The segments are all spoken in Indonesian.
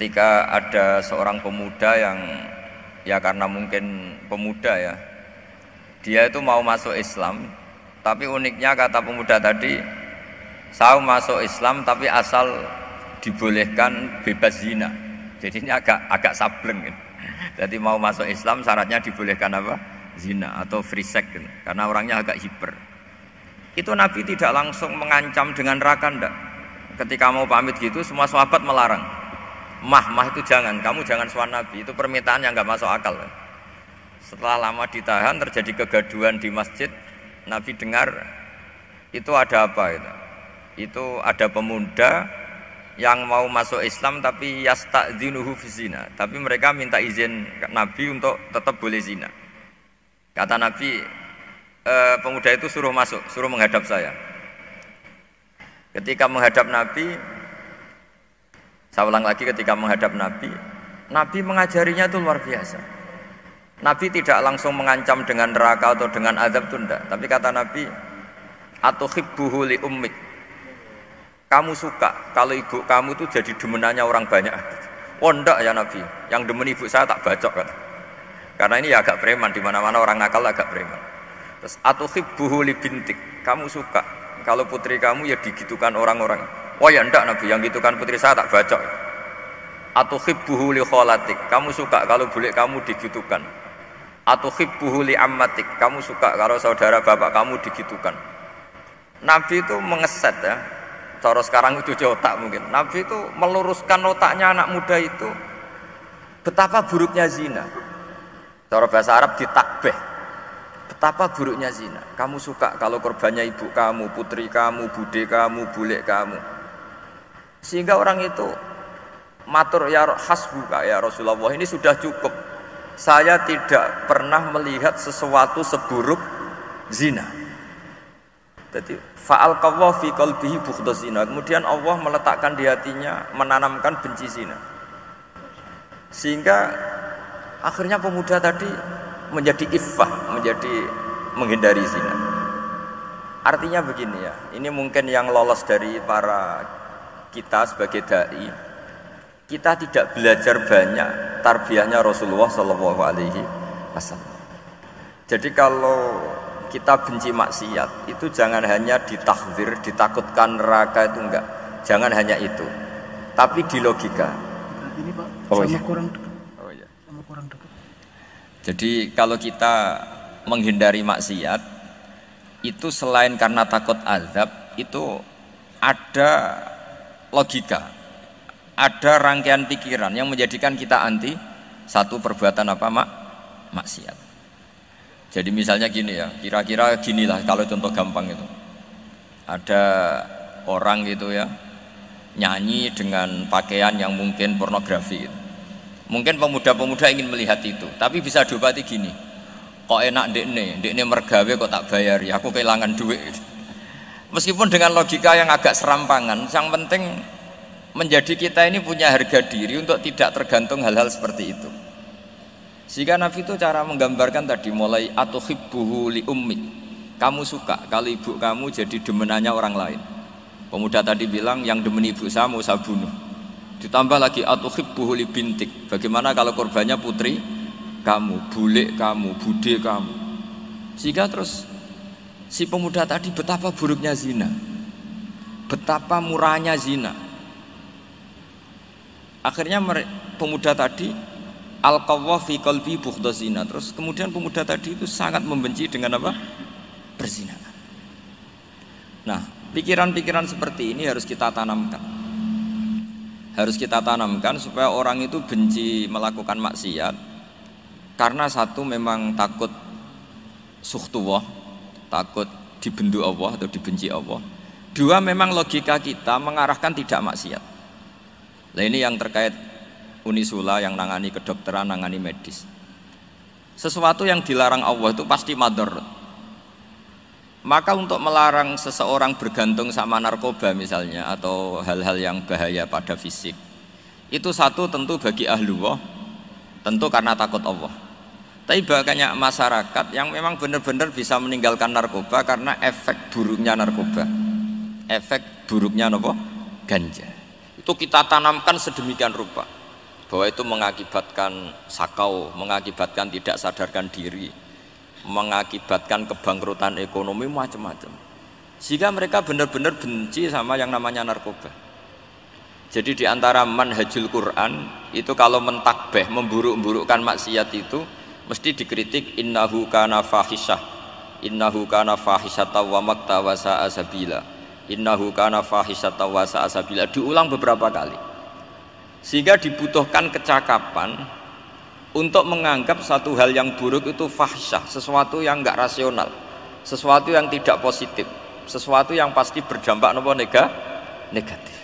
ketika ada seorang pemuda yang ya karena mungkin pemuda ya, dia itu mau masuk Islam, tapi uniknya kata pemuda tadi, saya masuk Islam tapi asal dibolehkan bebas zina. Jadi ini agak sableng gitu. Jadi mau masuk Islam syaratnya dibolehkan apa? Zina atau free sex gitu. Karena orangnya agak hiper. Itu Nabi tidak langsung mengancam dengan neraka ndak. Ketika mau pamit gitu semua sahabat melarang. Mah itu jangan, kamu jangan sowan Nabi, itu permintaan yang nggak masuk akal. Setelah lama ditahan terjadi kegaduhan di masjid, Nabi dengar itu ada apa itu? Itu ada pemuda yang mau masuk Islam tapi yasta'dzinuhu fi zina, tapi mereka minta izin Nabi untuk tetap boleh zina. Kata Nabi, pemuda itu suruh masuk, suruh menghadap saya. Ketika menghadap Nabi, saya ulang lagi, ketika menghadap Nabi, Nabi mengajarinya itu luar biasa. Nabi tidak langsung mengancam dengan neraka atau dengan azab itu enggak, tapi kata Nabi, atuhibbuhu li ummik, kamu suka kalau ibu kamu itu jadi demenannya orang banyak? Oh enggak ya Nabi, yang demen ibu saya tak bacok kata. Karena ini ya agak preman, di mana-mana orang nakal agak preman. Terus atuhibbuhu li bintik, kamu suka kalau putri kamu ya digitukan orang-orang? Oh ya enggak Nabi, yang gitukan putri saya tak bacok. Atuhibbuhu li kholatik, kamu suka kalau bule kamu digitukan? Atuhibbuhu li ammatik, kamu suka kalau saudara bapak kamu digitukan? Nabi itu mengeset ya, cara sekarang itu cuci otak mungkin. Nabi itu meluruskan otaknya anak muda itu betapa buruknya zina. Cara bahasa Arab ditakbih, betapa buruknya zina. Kamu suka kalau korbannya ibu kamu, putri kamu, bude kamu, bule kamu. Sehingga orang itu matur, ya hasbuka ya Rasulullah, ini sudah cukup. Saya tidak pernah melihat sesuatu seburuk zina. Jadi fa'alqallahu fi qalbihi bughdaz zina. Kemudian Allah meletakkan di hatinya, menanamkan benci zina. Sehingga akhirnya pemuda tadi menjadi iffah, menjadi menghindari zina. Artinya begini ya, ini mungkin yang lolos dari para kita sebagai dai, kita tidak belajar banyak tarbiyahnya Rasulullah Shallallahu Alaihi Wasallam. Jadi kalau kita benci maksiat itu jangan hanya ditahdzir, ditakutkan neraka, itu enggak, jangan hanya itu, tapi di logika. Ini Pak, Oh, sama iya. kurang dekat. Oh, iya. Sama kurang dekat. Jadi kalau kita menghindari maksiat itu selain karena takut azab, itu ada logika, ada rangkaian pikiran yang menjadikan kita anti satu perbuatan apa maksiat. Jadi misalnya gini ya, kira-kira ginilah kalau contoh gampang itu, ada orang gitu ya nyanyi dengan pakaian yang mungkin pornografi gitu. Mungkin pemuda-pemuda ingin melihat itu, tapi bisa diobati gini, kok enak dekne mergawe kok tak bayar ya, aku kehilangan duit. Meskipun dengan logika yang agak serampangan, yang penting menjadi kita ini punya harga diri untuk tidak tergantung hal-hal seperti itu. Sehingga Nabi itu cara menggambarkan tadi mulai atuhibbuhu li ummik, kamu suka kalau ibu kamu jadi demenannya orang lain. Pemuda tadi bilang yang demen ibu saya mau saya bunuh. Ditambah lagi atuhibbuhu li bintik, bagaimana kalau korbannya putri kamu, bule kamu, bude kamu. Sehingga terus si pemuda tadi betapa buruknya zina, betapa murahnya zina. Akhirnya pemuda tadi alqawwa fi qalbi bughdaz zina. Terus kemudian pemuda tadi itu sangat membenci dengan apa? Perzinahan. Nah, pikiran-pikiran seperti ini harus kita tanamkan. Harus kita tanamkan supaya orang itu benci melakukan maksiat karena satu memang takut sukhtuwah, takut dibendu Allah atau dibenci Allah. Dua, memang logika kita mengarahkan tidak maksiat. Nah ini yang terkait Unisula yang nangani kedokteran, nangani medis. Sesuatu yang dilarang Allah itu pasti madharat. Maka untuk melarang seseorang bergantung sama narkoba misalnya atau hal-hal yang bahaya pada fisik, itu satu tentu bagi ahlullah, tentu karena takut Allah. Tapi banyak masyarakat yang memang benar-benar bisa meninggalkan narkoba karena efek buruknya narkoba, efek buruknya ganja. Itu kita tanamkan sedemikian rupa. bahwa itu mengakibatkan sakau, mengakibatkan tidak sadarkan diri, mengakibatkan kebangkrutan ekonomi, macam-macam. Sehingga mereka benar-benar benci sama yang namanya narkoba. Jadi di antara manhajul Quran itu kalau mentakbih, memburuk-burukkan maksiat itu mesti dikritik innahu kana fahisyah, innahu kana fahisyata wa maqta wa sa'a sabila, innahu kana fahisyata wa sa'a sabila, diulang beberapa kali. Sehingga dibutuhkan kecakapan untuk menganggap satu hal yang buruk itu fahisyah, sesuatu yang enggak rasional, sesuatu yang tidak positif, sesuatu yang pasti berdampak negatif.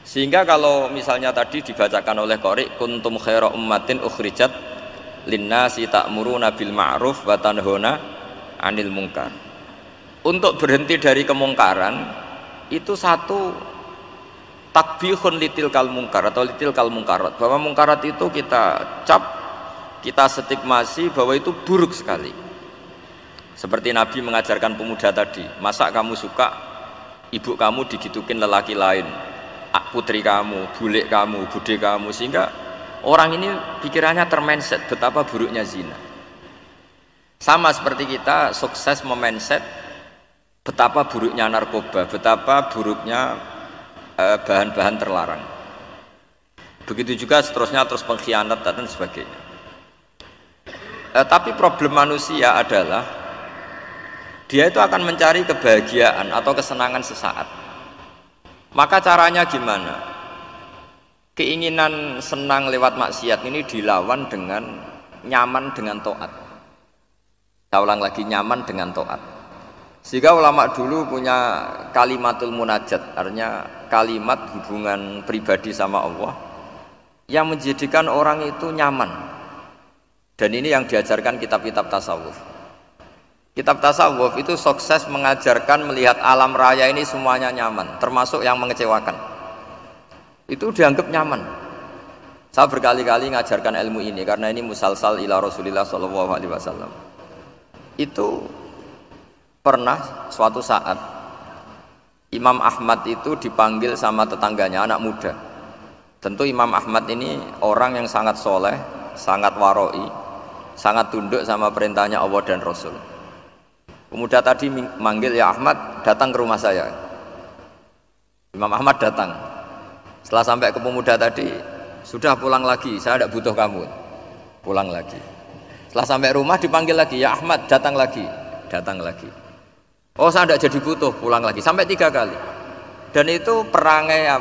Sehingga kalau misalnya tadi dibacakan oleh qari kuntum khaira ummatin ukhrijat linnasi ta'muruna bil ma'ruf wa tanhauna 'anil munkar. Untuk berhenti dari kemungkaran itu satu takbihun litil kal mungkar atau litil kal mungkarat, bahwa mungkarat itu kita cap, kita stigmasi bahwa itu buruk sekali. Seperti Nabi mengajarkan pemuda tadi, masa kamu suka ibu kamu digitukin lelaki lain, putri kamu, bule kamu, bude kamu, sehingga orang ini pikirannya termindset betapa buruknya zina. Sama seperti kita sukses memindset betapa buruknya narkoba, betapa buruknya bahan-bahan terlarang. Begitu juga seterusnya, terus pengkhianat dan sebagainya. Tapi problem manusia adalah dia itu akan mencari kebahagiaan atau kesenangan sesaat. Maka caranya gimana? Keinginan senang lewat maksiat ini dilawan dengan nyaman dengan taat. Saya ulang lagi, nyaman dengan taat. Sehingga ulama dulu punya kalimatul munajat, artinya kalimat hubungan pribadi sama Allah yang menjadikan orang itu nyaman. Dan ini yang diajarkan kitab-kitab tasawuf. Kitab tasawuf itu sukses mengajarkan melihat alam raya ini semuanya nyaman, termasuk yang mengecewakan. Itu dianggap nyaman. Saya berkali-kali mengajarkan ilmu ini karena ini musalsal ila Rasulillah SAW. Itu pernah suatu saat Imam Ahmad itu dipanggil sama tetangganya, anak muda. Tentu Imam Ahmad ini orang yang sangat soleh, sangat waroi, sangat tunduk sama perintahnya Allah dan Rasul. Pemuda tadi manggil, ya Ahmad, datang ke rumah saya. Imam Ahmad datang. Setelah sampai ke pemuda tadi, sudah pulang lagi, saya tidak butuh kamu. Pulang lagi. Setelah sampai rumah dipanggil lagi, ya Ahmad, datang lagi. Datang lagi. Oh, saya tidak jadi butuh, pulang lagi. Sampai 3 kali. Dan itu perangai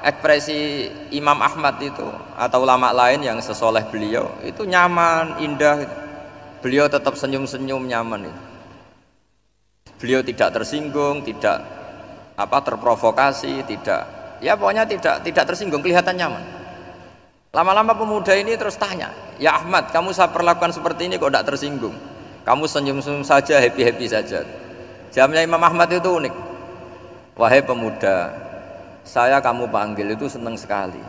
ekspresi Imam Ahmad itu atau ulama lain yang sesoleh beliau itu nyaman, indah. Beliau tetap senyum-senyum, nyaman itu. Beliau tidak tersinggung, tidak terprovokasi, pokoknya tidak tersinggung, kelihatan nyaman. Lama-lama pemuda ini terus tanya, ya Ahmad, kamu saya perlakukan seperti ini kok tidak tersinggung? Kamu senyum-senyum saja, happy-happy saja. Jawabnya Imam Ahmad itu unik. Wahai pemuda, saya kamu panggil itu senang sekali.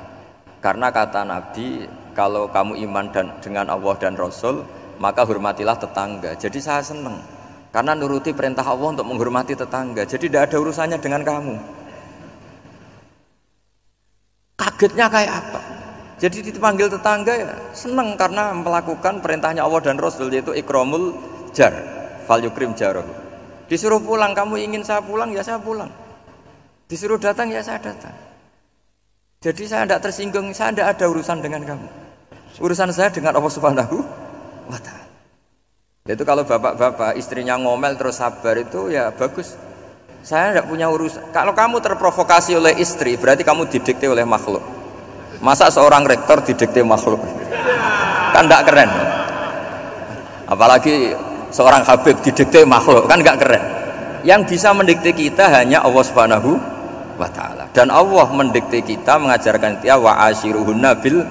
Karena kata Nabi, kalau kamu iman dengan Allah dan Rasul, maka hormatilah tetangga. Jadi saya senang. Karena nuruti perintah Allah untuk menghormati tetangga. Jadi tidak ada urusannya dengan kamu. Kagetnya kayak apa? Jadi dipanggil tetangga ya senang karena melakukan perintahnya Allah dan Rasul, yaitu ikramul jar, fal yukrim jarahu. Disuruh pulang, kamu ingin saya pulang, ya saya pulang. Disuruh datang, ya saya datang. Jadi saya tidak tersinggung, saya tidak ada urusan dengan kamu. Urusan saya dengan Allah Subhanahu wa Ta'ala. Itu kalau bapak-bapak istrinya ngomel terus sabar itu ya bagus. Saya tidak punya urusan. Kalau kamu terprovokasi oleh istri, berarti kamu didikte oleh makhluk. Masa seorang rektor didikte makhluk? Kan tidak keren. Apalagi seorang Habib didikte makhluk, kan nggak keren. Yang bisa mendikte kita hanya Allah Subhanahu wa Ta'ala. Dan Allah mendikte kita, mengajarkan kita wa ashiruhunna bil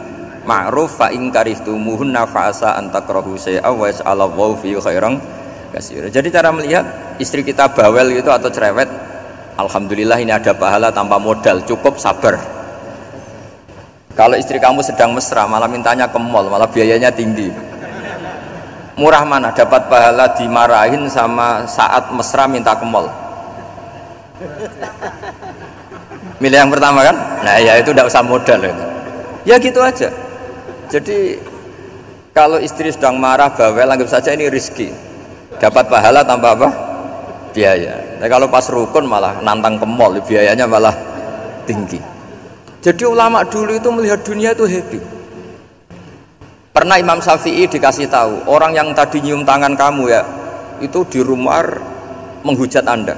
ma'ruf fa in karihtumuhunna fa asa an takrahu syai'a wa yaj'alallahu fi khairan katsira. Jadi cara melihat istri kita bawel gitu atau cerewet, alhamdulillah ini ada pahala tanpa modal, cukup sabar. Kalau istri kamu sedang mesra, malah mintanya ke mall, malah biayanya tinggi. Murah mana dapat pahala dimarahin sama saat mesra minta ke mall? Milih yang pertama kan? Nah ya itu tidak usah modal itu. Ya gitu aja. Jadi kalau istri sedang marah bawel, anggap saja ini rizki, dapat pahala tanpa apa? Biaya. Nah, kalau pas rukun malah nantang ke mall, biayanya malah tinggi. Jadi ulama dulu itu melihat dunia itu happy. Pernah Imam Syafi'i dikasih tahu, orang yang tadi nyium tangan kamu ya, itu di rumah menghujat Anda.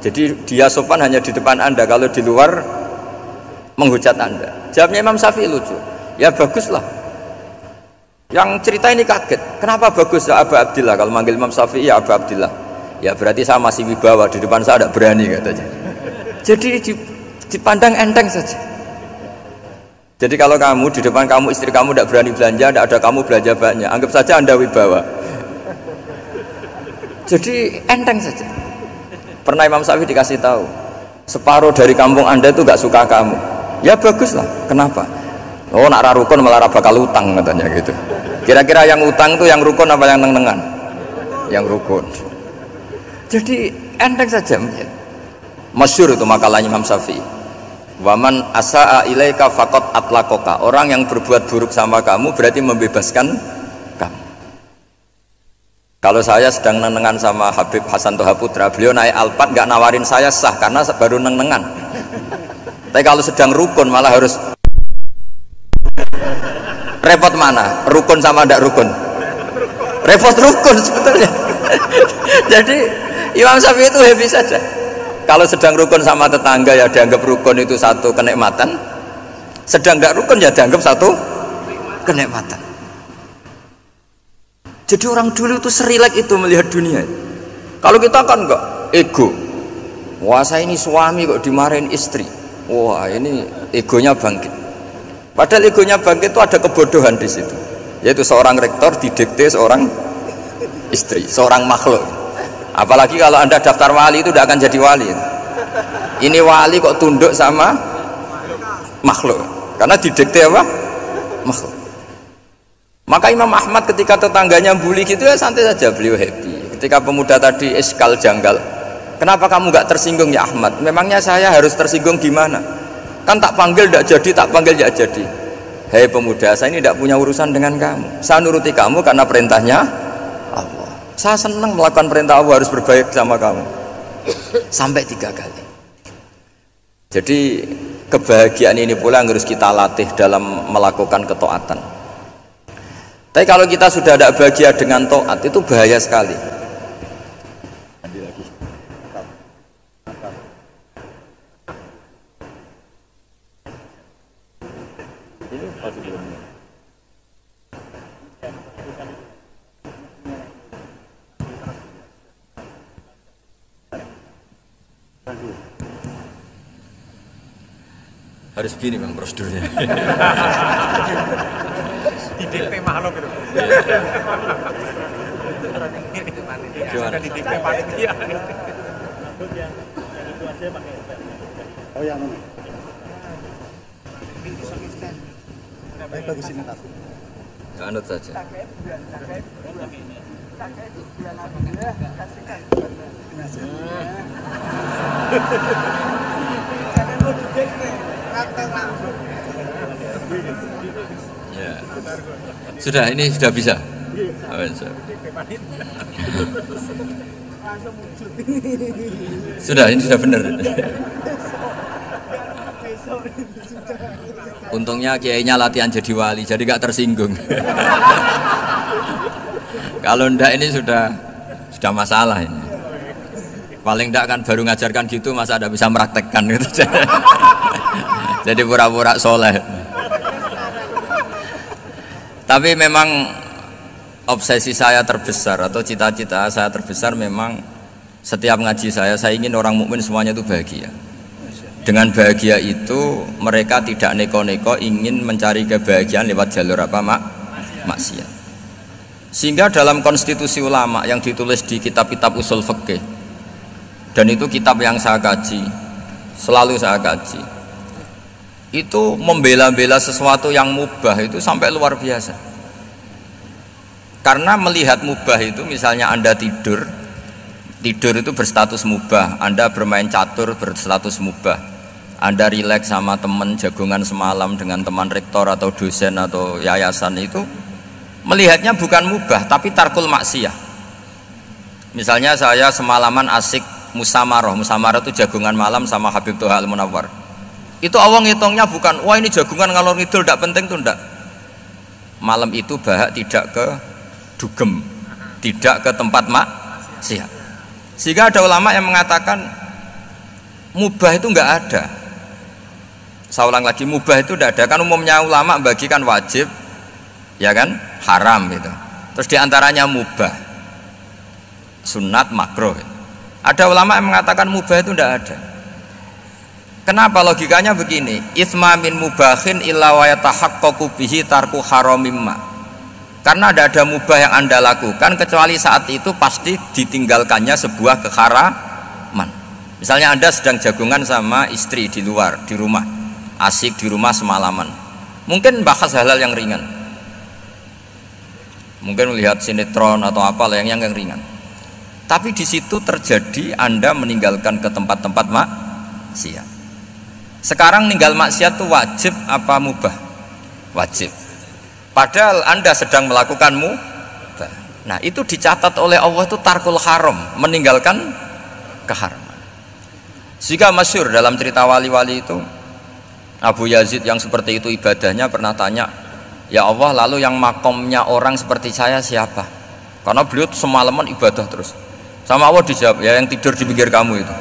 Jadi dia sopan hanya di depan Anda, kalau di luar menghujat Anda. Jawabnya Imam Syafi'i lucu. Ya baguslah. Yang cerita ini kaget. Kenapa bagus ya Aba Abdillah? Kalau manggil Imam Syafi'i ya Aba Abdillah. Ya berarti saya masih wibawa, di depan saya tidak berani katanya. Jadi dipandang enteng saja. Jadi kalau kamu di depan kamu istri kamu tidak berani belanja, tidak ada kamu belanja banyak, anggap saja Anda wibawa. Jadi enteng saja. Pernah Imam Syafi'i dikasih tahu, separuh dari kampung Anda itu gak suka kamu. Ya baguslah. Kenapa? Oh nak rukun malah bakal utang katanya gitu. Kira-kira yang utang itu yang rukun apa yang neng-nengan? Yang rukun. Jadi enteng saja. Masyhur itu makalahnya Imam Syafi'i. Waman asa'a ilaika faqad atlaqaka. Orang yang berbuat buruk sama kamu berarti membebaskan kamu. Kalau saya sedang nenengan sama Habib Hasan Toha Putra, beliau naik Alphard nggak nawarin saya sah karena baru nenengan. Tapi kalau sedang rukun malah harus repot mana? Rukun sama ndak rukun? Repot rukun sebetulnya. Jadi Imam Syafi'i itu happy saja. Kalau sedang rukun sama tetangga ya dianggap rukun itu satu kenikmatan, sedang nggak rukun ya dianggap satu kenikmatan. Jadi orang dulu itu serilek itu melihat dunia. Kalau kita kan enggak, ego. Wah saya ini suami kok dimarahin istri. Wah ini egonya bangkit. Padahal egonya bangkit itu ada kebodohan di situ. Yaitu seorang rektor didikte seorang istri, seorang makhluk. Apalagi kalau Anda daftar wali itu tidak akan jadi wali. Ini wali kok tunduk sama makhluk. Karena didikte apa? Makhluk. Maka Imam Ahmad ketika tetangganya bully gitu ya santai saja, beliau happy. Ketika pemuda tadi iskal janggal, kenapa kamu nggak tersinggung ya Ahmad? Memangnya saya harus tersinggung gimana? Kan tak panggil tidak jadi, tak panggil tidak jadi. Hei pemuda, saya ini tidak punya urusan dengan kamu. Saya nuruti kamu karena perintahnya Allah. Saya senang melakukan perintah Allah, harus berbaik sama kamu. Sampai 3 kali. Jadi kebahagiaan ini pula yang harus kita latih dalam melakukan ketaatan. Tapi kalau kita sudah tidak bahagia dengan taat itu bahaya sekali. Harus begini bang prosedurnya. Didikte makhluk itu. Gimana? Didikte panitia. Oh ya. Baik bagus ini tak. Anut saja. Ya. Sudah, ini sudah bisa. Sudah, ini sudah benar. Untungnya kiainya latihan jadi wali, jadi gak tersinggung. Kalau ndak ini sudah masalah ini. Paling ndak kan baru ngajarkan gitu, masa ada bisa meraktekkan gitu. Jadi pura-pura soleh. Tapi memang obsesi saya terbesar atau cita-cita saya terbesar memang setiap ngaji saya ingin orang mukmin semuanya itu bahagia. Dengan bahagia itu mereka tidak neko-neko ingin mencari kebahagiaan lewat jalur apa maksiat. Sehingga dalam konstitusi ulama yang ditulis di kitab-kitab usul fikih, dan itu kitab yang saya kaji, selalu saya kaji, itu membela-bela sesuatu yang mubah itu sampai luar biasa. Karena melihat mubah itu, misalnya Anda tidur itu berstatus mubah, Anda bermain catur berstatus mubah, Anda rileks sama teman jagungan semalam dengan teman rektor atau dosen atau yayasan itu melihatnya bukan mubah tapi tarkul maksiyah. Misalnya saya semalaman asik musamarah itu jagungan malam sama Habib Toha Al-Munawwar. Itu Allah ngitungnya bukan wah ini jagungan ngalor ngidul tidak penting tuh ndak. Malam itu bahak tidak ke dugem, tidak ke tempat maksiat. Sehingga ada ulama yang mengatakan mubah itu enggak ada. Saya ulang lagi, mubah itu tidak ada. Kan umumnya ulama bagikan wajib, ya kan, haram gitu. Terus diantaranya mubah, sunat, makruh. Ada ulama yang mengatakan mubah itu tidak ada. Kenapa? Logikanya begini, itsma min mubahin illa wa yatahaqqaqu bihi tarku haramimma. Karena tidak ada mubah yang Anda lakukan kecuali saat itu pasti ditinggalkannya sebuah keharaman. Misalnya Anda sedang jagungan sama istri di luar, di rumah, asik di rumah semalaman, mungkin bahas hal-hal yang ringan, mungkin melihat sinetron atau apa yang ringan. Tapi di situ terjadi Anda meninggalkan ke tempat-tempat maksiat. Sekarang ninggal maksiat itu wajib apa mubah? Wajib. Padahal Anda sedang melakukan mubah. Nah itu dicatat oleh Allah itu tarkul haram, meninggalkan keharaman. Jika masyhur dalam cerita wali-wali itu, Abu Yazid yang seperti itu ibadahnya pernah tanya, ya Allah lalu yang makomnya orang seperti saya siapa? Karena beliau semalaman ibadah terus. Sama Allah dijawab, ya yang tidur di pinggir kamu itu.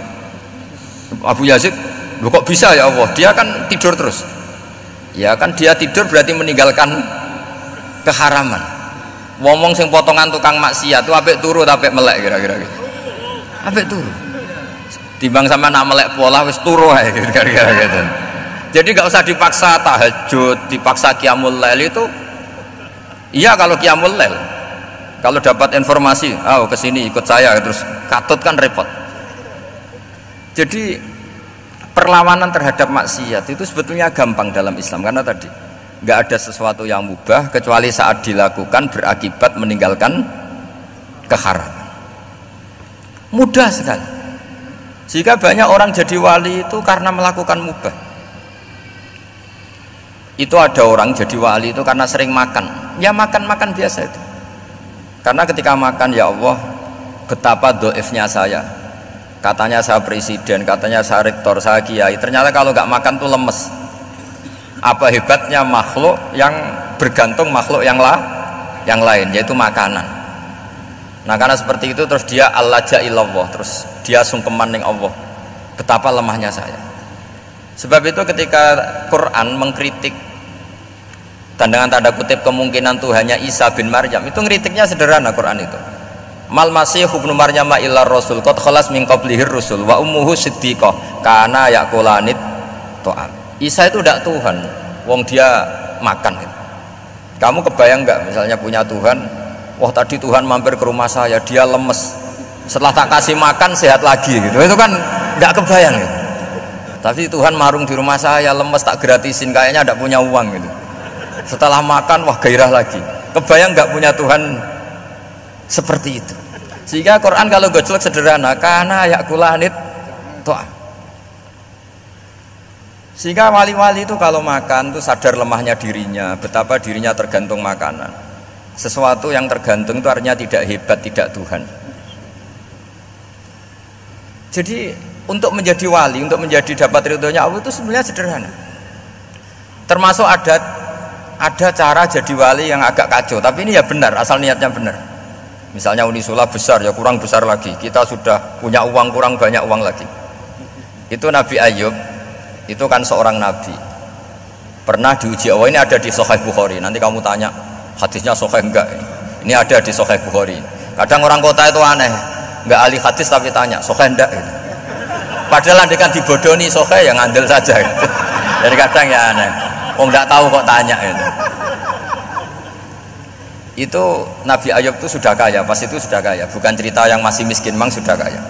Abu Yazid, loh kok bisa ya Allah? Dia kan tidur terus. Ya kan dia tidur berarti meninggalkan keharaman. Wong sing potongan tukang maksiat itu apik turu apik melek kira-kira gitu. Apik turu. Timbang sama nak melek pola wis turu ae kira-kira gitu. Jadi gak usah dipaksa tahajud, dipaksa qiyamul lail itu. Iya kalau qiyamul lail. Kalau dapat informasi, kesini ikut saya terus katut kan repot. Jadi perlawanan terhadap maksiat itu sebetulnya gampang dalam Islam karena tadi nggak ada sesuatu yang mubah kecuali saat dilakukan berakibat meninggalkan keharaman. Mudah sekali. Jika banyak orang jadi wali itu karena melakukan mubah. Itu ada orang jadi wali itu karena sering makan. Ya makan biasa itu. Karena ketika makan, ya Allah, betapa doifnya saya. Katanya saya presiden, katanya saya rektor, saya kiai. Ternyata kalau nggak makan tuh lemes. Apa hebatnya makhluk yang bergantung makhluk yang lain, yaitu makanan. Nah karena seperti itu terus dia al-laja ilallah, terus dia sungkeman ning Allah. Betapa lemahnya saya. Sebab itu ketika Quran mengkritik dan dengan tanda kutip kemungkinan Tuhannya Isa bin Maryam, itu ngeritiknya sederhana Quran itu. Mal masih ibnu Maryam illa rasul qad khalas min qablihir rusul wa ummuhu siddiqah kana yaqulanit ta'am. Isa itu tidak Tuhan, wong dia makan. Kamu kebayang nggak misalnya punya Tuhan, wah tadi Tuhan mampir ke rumah saya, dia lemes, setelah tak kasih makan sehat lagi gitu. Itu kan nggak kebayang gitu. Tapi Tuhan marung di rumah saya, lemes tak gratisin, kayaknya tidak punya uang gitu. Setelah makan, wah gairah lagi. Kebayang nggak punya Tuhan seperti itu. Sehingga Quran kalau gojlok sederhana, karena yakulanit to'am. Sehingga wali-wali itu kalau makan itu sadar lemahnya dirinya, betapa dirinya tergantung makanan. Sesuatu yang tergantung itu artinya tidak hebat, tidak Tuhan. Jadi untuk menjadi wali, untuk menjadi dapat ridhonya Allah itu sebenarnya sederhana. Termasuk ada cara jadi wali yang agak kacau, tapi ini ya benar, asal niatnya benar. Misalnya Unisula besar, ya kurang besar lagi. Kita sudah punya uang, kurang banyak uang lagi. Itu Nabi Ayub, itu kan seorang nabi. Pernah diuji Allah, ini ada di Sahih Bukhari. Nanti kamu tanya, hadisnya sahih enggak? Ini ada di Sahih Bukhari. Kadang orang kota itu aneh, enggak ahli hadis tapi tanya, sahih enggak? Gitu. Padahal andekan dibodoni sahih, ya ngandel saja. Gitu. Jadi kadang ya aneh. Enggak tahu kok tanya gitu. Itu Nabi Ayub itu sudah kaya, pas itu sudah kaya, bukan cerita yang masih miskin, memang sudah kaya.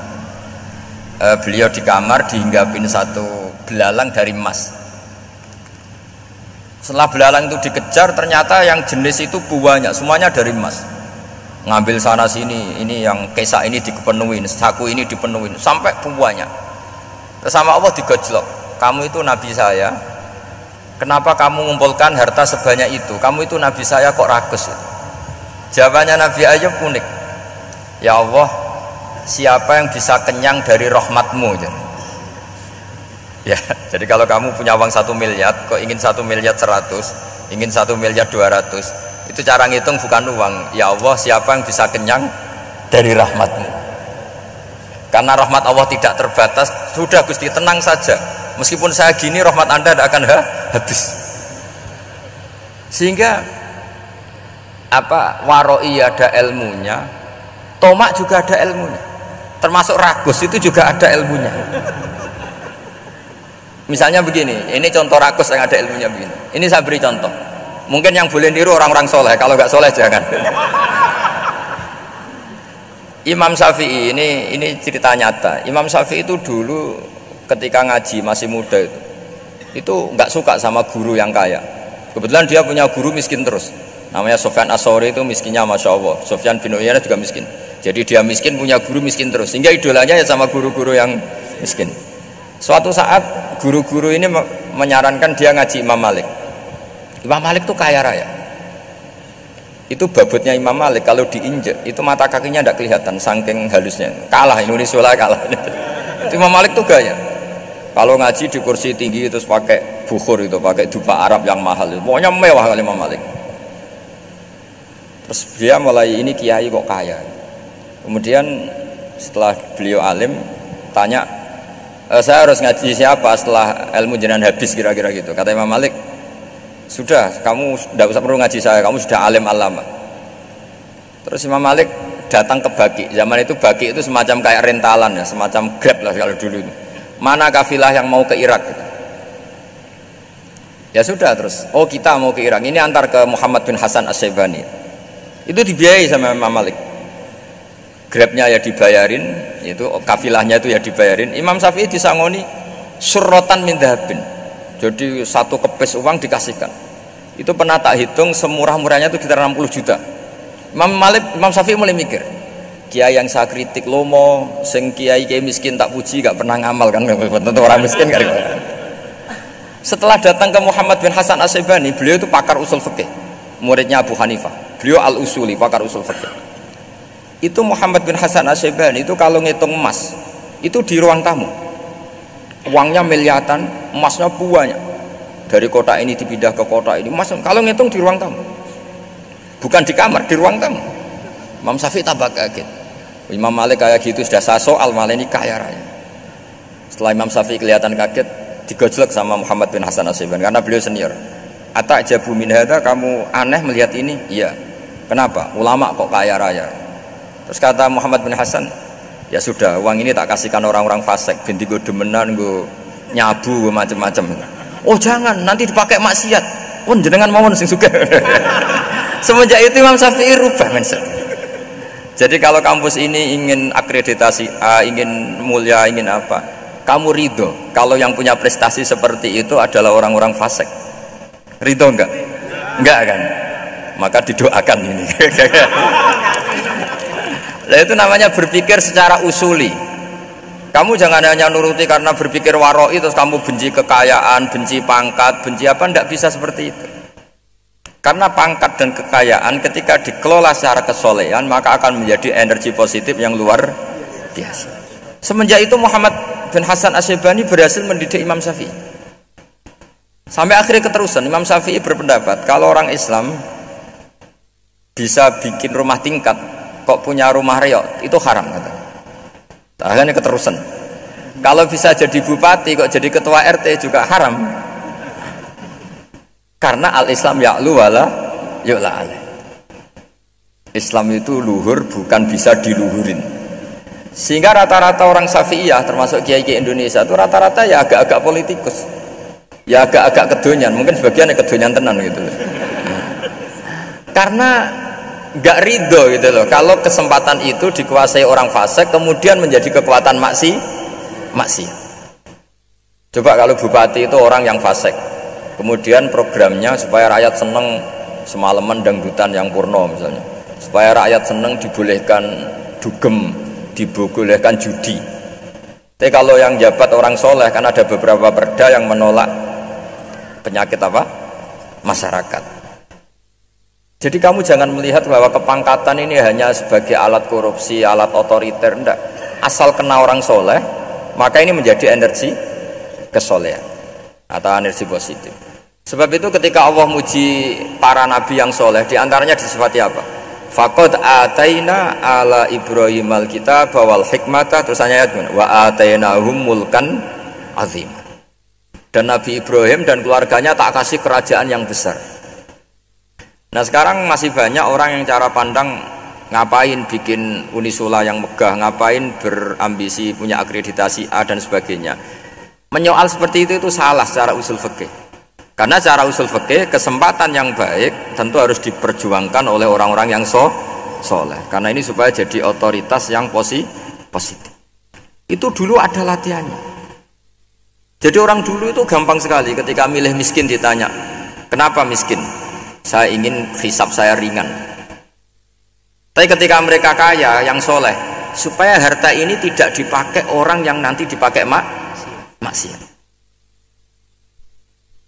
Beliau di kamar dihinggapin satu belalang dari emas. Setelah belalang itu dikejar, ternyata yang jenis itu banyak, semuanya dari emas. Ngambil sana sini, ini yang kesak ini dipenuhin, saku ini dipenuhin, sampai banyak. Terus sama Allah digojlok. kamu itu nabi saya, kenapa kamu mengumpulkan harta sebanyak itu? Kamu itu nabi saya kok rakus? Jawabannya Nabi Ayub unik. Ya Allah, siapa yang bisa kenyang dari rahmatmu? Ya, jadi kalau kamu punya uang 1 miliar, kok ingin 1 miliar 100, ingin 1 miliar 200, itu cara ngitung bukan uang. Ya Allah, siapa yang bisa kenyang dari rahmatmu? Karena rahmat Allah tidak terbatas. Sudah Gusti, tenang saja, meskipun saya gini rahmat Anda tidak akan habis. Sehingga apa, waroi ada ilmunya, tomak juga ada ilmunya, termasuk ragus itu juga ada ilmunya. Misalnya begini, ini contoh ragus yang ada ilmunya begini. Ini saya beri contoh, mungkin yang boleh niru orang-orang soleh, kalau nggak soleh jangan. Imam Syafi'i, ini cerita nyata. Imam Syafi'i itu dulu ketika ngaji masih muda itu nggak suka sama guru yang kaya. Kebetulan dia punya guru miskin terus, namanya Sufyan As-Tsauri, itu miskinnya Masya Allah. Sufyan bin Uyainah juga miskin, jadi dia miskin punya guru miskin terus, sehingga idolanya ya sama guru-guru yang miskin. Suatu saat guru-guru ini menyarankan dia ngaji Imam Malik. Imam Malik itu kaya raya. Itu babutnya Imam Malik kalau diinjek itu mata kakinya tidak kelihatan saking halusnya. Kalah Indonesia lah, kalah. Itu Imam Malik tuh gaya. Kalau ngaji di kursi tinggi terus pakai bukhur, itu pakai dupa Arab yang mahal, pokoknya mewah kali Imam Malik. Terus dia mulai, ini kiai kok kaya. Kemudian setelah beliau alim tanya, saya harus ngaji siapa setelah ilmu jenengan habis, kira-kira gitu. Kata Imam Malik, sudah, kamu tidak usah perlu ngaji saya, kamu sudah alim alama. Terus Imam Malik datang ke Baki. Zaman itu Baki itu semacam kayak rentalan ya, semacam Grab lah kalau dulu itu. Mana kafilah yang mau ke Irak gitu. Ya sudah, terus oh kita mau ke Irak, ini antar ke Muhammad bin Hasan As-Syaibani. Itu dibiayai sama Imam Malik. Grabnya ya dibayarin, itu kafilahnya itu ya dibayarin. Imam Syafi'i disangoni surrotan min dhahabin. Jadi 1 kepes uang dikasihkan. Itu pernah tak hitung semurah-murahnya itu sekitar 60 juta. Imam Syafi'i mulai mikir, kiai yang saya kritik lomo, sing kiai miskin tak puji, gak pernah ngamal kan, tentu orang miskin kan. Setelah datang ke Muhammad bin Hasan As-Syaibani, beliau itu pakar usul fikih, muridnya Abu Hanifah. Beliau al-usuli, pakar usul fikih. Itu Muhammad bin Hasan As-Syaibani itu kalau ngitung emas, itu di ruang tamu. Uangnya miliaran, emasnya banyak. Dari kota ini dipindah ke kota ini, emas kalau ngitung di ruang tamu. Bukan di kamar, di ruang tamu. Imam Syafi'i tambah kaget. Imam Malik kayak gitu sudah saya soal, malah ini kaya raya. Setelah Imam Syafi'i kelihatan kaget, digojlek sama Muhammad bin Hasan As-Syaibani karena beliau senior. Atajabu min hadza, kamu aneh melihat ini? Iya. Kenapa? Ulama kok kaya raya. Terus kata Muhammad bin Hasan, ya sudah, uang ini tak kasihkan orang-orang fasik, binti gue demenan, gue nyabu, gue macem-macem. Oh jangan, nanti dipakai maksiat. Oh jenengan mawon sing suka. Semenjak itu Imam Syafi'i rubah mindset. Jadi kalau kampus ini ingin akreditasi A, ingin mulia, ingin apa, kamu ridho kalau yang punya prestasi seperti itu adalah orang-orang fasik? Ridho enggak? Enggak kan? Maka didoakan ini. Nah, itu namanya berpikir secara usuli. Kamu jangan hanya nuruti karena berpikir waroi terus kamu benci kekayaan, benci pangkat, benci apa, tidak bisa seperti itu. Karena pangkat dan kekayaan ketika dikelola secara kesolehan maka akan menjadi energi positif yang luar biasa. Semenjak itu Muhammad bin Hasan As-Syaibani berhasil mendidik Imam Syafi'i. Sampai akhirnya keterusan Imam Syafi'i berpendapat kalau orang Islam bisa bikin rumah tingkat kok punya rumah reot itu haram, kata. Akhirnya keterusan. Kalau bisa jadi bupati kok jadi ketua RT juga haram. Karena al-Islam ya'lu wala yu'la alaih. Islam itu luhur, bukan bisa diluhurin. Sehingga rata-rata orang Syafi'iyah termasuk kiai-kiai Indonesia itu rata-rata ya agak-agak politikus. Ya agak-agak kedonyan, mungkin sebagian kedonyan tenan gitu. Karena nggak ridho gitu loh kalau kesempatan itu dikuasai orang fasik kemudian menjadi kekuatan maksiat. Coba kalau bupati itu orang yang fasik, kemudian programnya supaya rakyat seneng semalaman dangdutan yang purno misalnya, supaya rakyat seneng dibolehkan dugem, dibolehkan judi. Tapi kalau yang jabat orang soleh kan ada beberapa perda yang menolak penyakit apa? Masyarakat. Jadi kamu jangan melihat bahwa kepangkatan ini hanya sebagai alat korupsi, alat otoriter, enggak. Asal kena orang soleh, maka ini menjadi energi kesolehan atau energi positif. Sebab itu ketika Allah muji para nabi yang soleh, diantaranya disifati apa? Faqad ataina ala Ibrahim al-kitab wal hikmata, terusannya ayat wa atainahum mulkan azim. Dan Nabi Ibrahim dan keluarganya tak kasih kerajaan yang besar. Nah sekarang masih banyak orang yang cara pandang ngapain bikin unisula yang megah, ngapain berambisi punya akreditasi A dan sebagainya. Menyoal seperti itu salah secara usul fikih. Karena cara usul fikih kesempatan yang baik tentu harus diperjuangkan oleh orang-orang yang soleh. Karena ini supaya jadi otoritas yang positif. Itu dulu ada latihannya. Jadi orang dulu itu gampang sekali ketika milih miskin ditanya, kenapa miskin? Saya ingin hisab saya ringan. Tapi ketika mereka kaya yang soleh, supaya harta ini tidak dipakai orang yang nanti dipakai maksiat.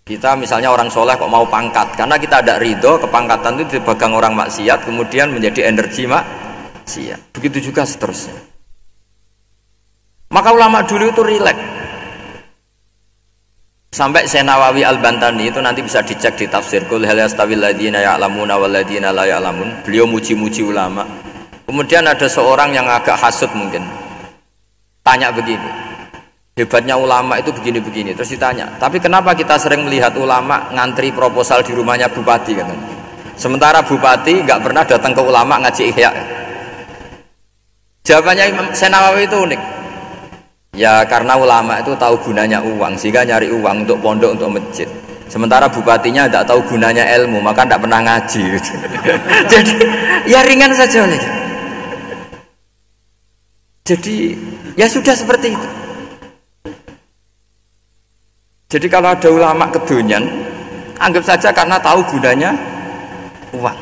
Kita misalnya orang soleh kok mau pangkat, karena kita ada ridho kepangkatan itu dipegang orang maksiat, kemudian menjadi energi maksiat. Begitu juga seterusnya. Maka ulama dulu itu rileks. Sampai Syekh Nawawi Al-Bantani itu nanti bisa dicek di tafsir Qul hal yastawil ladzina ya'lamuna wal ladzina la ya'lamun. Beliau muji-muji ulama. Kemudian ada seorang yang agak hasud mungkin. Tanya begini. Hebatnya ulama itu begini-begini. Terus ditanya, tapi kenapa kita sering melihat ulama ngantri proposal di rumahnya bupati kan? Sementara bupati nggak pernah datang ke ulama ngaji ihya. Jawabannya Imam Syekh Nawawi itu unik. Ya karena ulama itu tahu gunanya uang, sehingga nyari uang untuk pondok, untuk masjid. Sementara bupatinya tidak tahu gunanya ilmu, maka tidak pernah ngaji. Jadi ya ringan saja. Jadi ya sudah seperti itu. Jadi kalau ada ulama kedonyan, anggap saja karena tahu gunanya uang.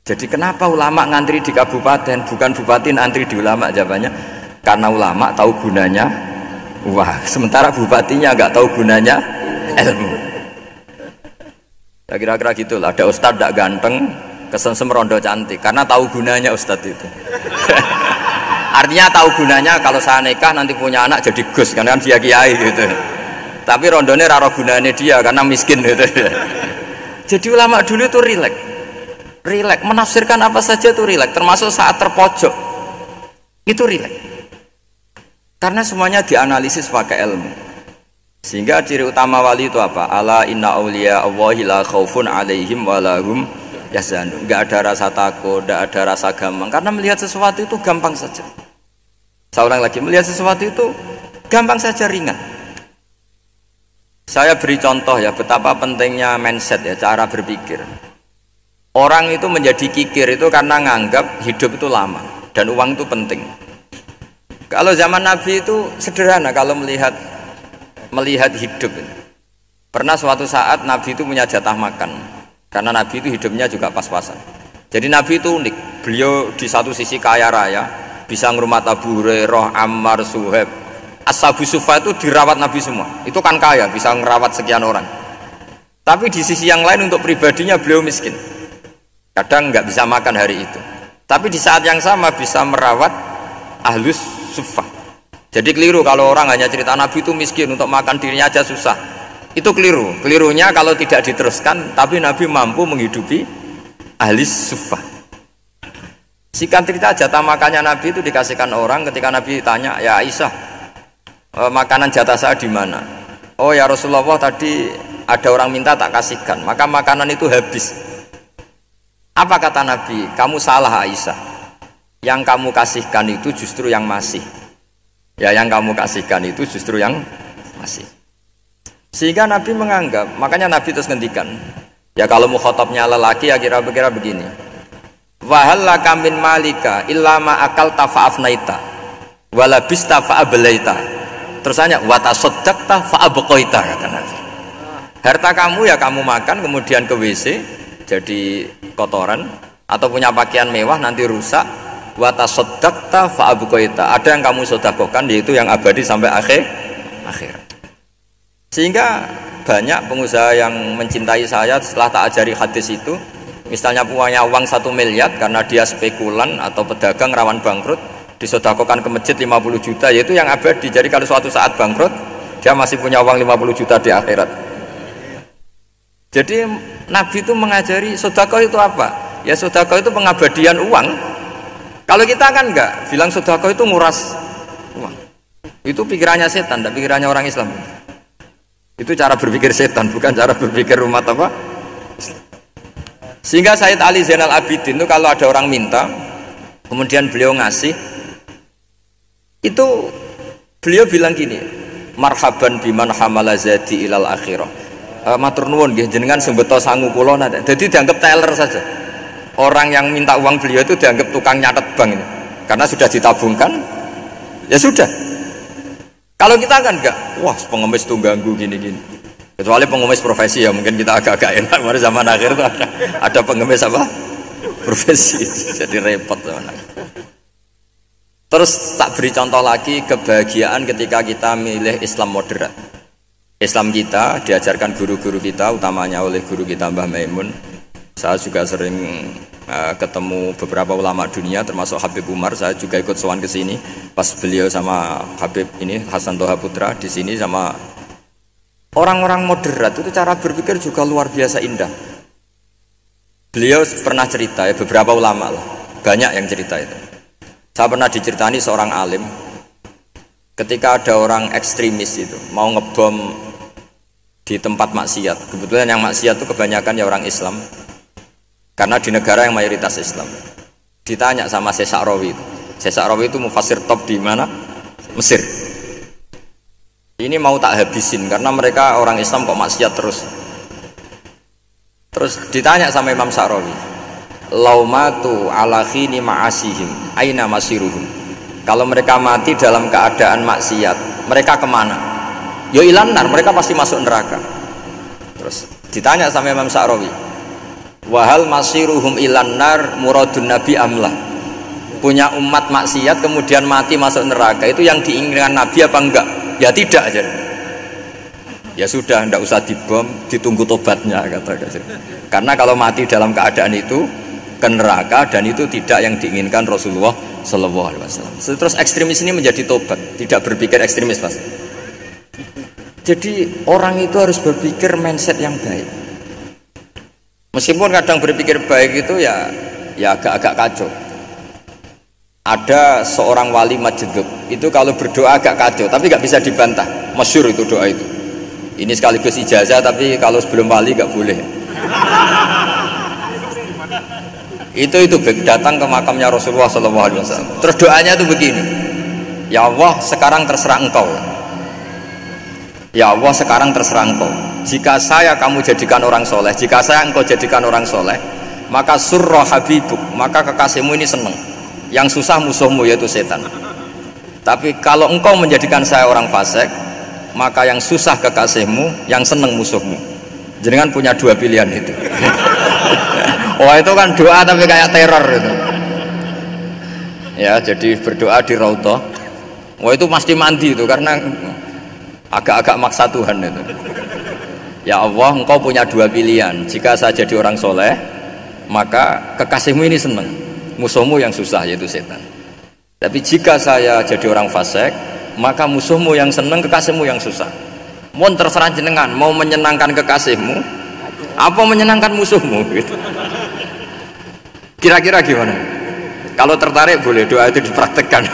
Jadi kenapa ulama ngantri di kabupaten, bukan bupati ngantri di ulama? Jawabannya karena ulama tahu gunanya uang, sementara bupatinya nggak tahu gunanya ilmu. Ya kira-kira gitulah. Ada ustadz tidak ganteng, kesem rondo cantik, karena tahu gunanya ustadz itu. Artinya tahu gunanya kalau saya nikah nanti punya anak jadi gus, karena kan dia kiai gitu. Tapi rondone raro gunanya dia karena miskin gitu. Jadi ulama dulu itu rileks, menafsirkan apa saja itu rileks, termasuk saat terpojok itu rileks. Karena semuanya dianalisis pakai ilmu. Sehingga ciri utama wali itu apa? Ala inna awliya Allahi la khaufun alaihim walahum yahzanun. Enggak ada rasa takut, enggak ada rasa gampang. Karena melihat sesuatu itu gampang saja. Saya ulang lagi, melihat sesuatu itu gampang saja, ringan. Saya beri contoh ya betapa pentingnya mindset ya, cara berpikir. Orang itu menjadi kikir itu karena nganggap hidup itu lama dan uang itu penting. Kalau zaman Nabi itu sederhana kalau melihat hidup. Pernah suatu saat Nabi itu punya jatah makan, karena Nabi itu hidupnya juga pas-pasan. Jadi Nabi itu unik. Beliau di satu sisi kaya raya, bisa ngurmat Abu Hurairah, Ammar, Suhaib. Ashabu Sufa itu dirawat Nabi semua. Itu kan kaya, bisa ngerawat sekian orang. Tapi di sisi yang lain untuk pribadinya beliau miskin. Kadang nggak bisa makan hari itu. Tapi di saat yang sama bisa merawat Ahlus Sufa. Jadi keliru kalau orang hanya cerita Nabi itu miskin, untuk makan dirinya aja susah. Itu keliru. Kelirunya kalau tidak diteruskan, tapi Nabi mampu menghidupi Ahli Sufa. Singkat cerita, jatah makannya Nabi itu dikasihkan orang. Ketika Nabi tanya, ya Aisyah, makanan jatah saya di mana? Oh ya Rasulullah, tadi ada orang minta tak kasihkan, maka makanan itu habis. Apa kata Nabi? Kamu salah Aisyah. Yang kamu kasihkan itu justru yang masih. Ya yang kamu kasihkan itu justru yang masih. Sehingga Nabi menganggap, makanya Nabi terus ngendikan. Ya kalau mukhatabnya lelaki ya kira-kira begini. Wahal laka min malika illa ma akalta fa'afnaita walabista fa'ablaita. Terusannya watasoddaqta fa'abqaita, kata Nabi. Harta kamu ya kamu makan kemudian ke WC jadi kotoran, atau punya pakaian mewah nanti rusak, wa tasaddaqta fa abqaita. Ada yang kamu sedekahkan yaitu yang abadi sampai akhir. Sehingga banyak pengusaha yang mencintai saya setelah tak ajari hadis itu, misalnya punya uang 1 miliar karena dia spekulan atau pedagang rawan bangkrut, disedekahkan ke masjid 50 juta, yaitu yang abadi. Jadi kalau suatu saat bangkrut, dia masih punya uang 50 juta di akhirat. Jadi Nabi itu mengajari sedekah itu apa? Ya sedekah itu pengabadian uang. Kalau kita kan enggak, bilang sedekah itu nguras uang. Itu pikirannya setan, tidak pikirannya orang Islam. Itu cara berpikir setan, bukan cara berpikir umat apa. Sehingga Sayyid Ali Zainal Abidin itu kalau ada orang minta, kemudian beliau ngasih, itu beliau bilang gini, marhaban biman hamala zadi ilal akhirah. Matur nuwun nggih jenengan sing beto sangu kula nate. Jadi dianggap teller saja. Orang yang minta uang beliau itu dianggap tukang nyatet bank ini. Karena sudah ditabungkan, ya sudah. Kalau kita kan enggak, wah pengemis tuh ganggu gini-gini. Kecuali pengemis profesi ya mungkin kita agak-agak enak. Mari zaman akhir tuh ada pengemis apa? Profesi, jadi repot zaman akhir. Terus tak beri contoh lagi kebahagiaan ketika kita milih Islam moderat. Islam kita diajarkan guru-guru kita, utamanya oleh guru kita Mbah Maimun. Saya juga sering ketemu beberapa ulama dunia termasuk Habib Umar. Saya juga ikut sowan ke sini pas beliau sama Habib ini Hasan Toha Putra di sini sama orang-orang moderat. Itu cara berpikir juga luar biasa indah. Beliau pernah cerita ya, beberapa ulama lah, banyak yang cerita itu. Saya pernah diceritani seorang alim ketika ada orang ekstremis itu mau ngebom di tempat maksiat. Kebetulan yang maksiat itu kebanyakan ya orang Islam. Karena di negara yang mayoritas Islam. Ditanya sama Syekh Sa'rawi. Syekh Sa'rawi itu mufassir top di mana? Mesir. Ini mau tak habisin karena mereka orang Islam kok maksiat terus. Terus ditanya sama Imam Sa'rawi, laumatu ala khini ma'asihim aina masiruhum. Kalau mereka mati dalam keadaan maksiat, mereka kemana? Yo ilanar, mereka pasti masuk neraka. Terus ditanya sama Imam Sa'rawi, wahal masiruhum ilanar muradun nabi amlah. Punya umat maksiat kemudian mati masuk neraka, itu yang diinginkan Nabi apa enggak? Ya tidak aja. Ya sudah, enggak usah dibom, ditunggu tobatnya kata. Karena kalau mati dalam keadaan itu ke neraka, dan itu tidak yang diinginkan Rasulullah Shallallahu Alaihi Wasallam. Terus ekstremis ini menjadi tobat, tidak berpikir ekstremis mas. Jadi orang itu harus berpikir mindset yang baik. Meskipun kadang berpikir baik itu ya agak-agak kacau. Ada seorang wali majdub itu kalau berdoa agak kacau, tapi nggak bisa dibantah. Masyhur itu doa itu. Ini sekaligus ijazah, tapi kalau sebelum wali nggak boleh. Itu datang ke makamnya Rasulullah SAW. Terus doanya itu begini, ya Allah sekarang terserah engkau. Ya Allah sekarang terserah engkau. Jika saya kamu jadikan orang soleh, jika saya engkau jadikan orang soleh, maka surra habibuk, maka kekasihmu ini senang. Yang susah musuhmu yaitu setan. Tapi kalau engkau menjadikan saya orang fasik, maka yang susah kekasihmu, yang senang musuhmu. Jangan punya dua pilihan itu. Wah itu kan doa tapi kayak teror itu. Ya jadi berdoa di Raudhah. Wah itu pasti mandi itu karena agak-agak maksa Tuhan itu. Ya Allah engkau punya dua pilihan. Jika saya jadi orang soleh, maka kekasihmu ini senang, musuhmu yang susah yaitu setan. Tapi jika saya jadi orang fasik, maka musuhmu yang senang, kekasihmu yang susah. Mohon terserah jenengan, mau menyenangkan kekasihmu apa menyenangkan musuhmu gitu. Kira-kira gimana? Kalau tertarik boleh doa itu dipraktekkan.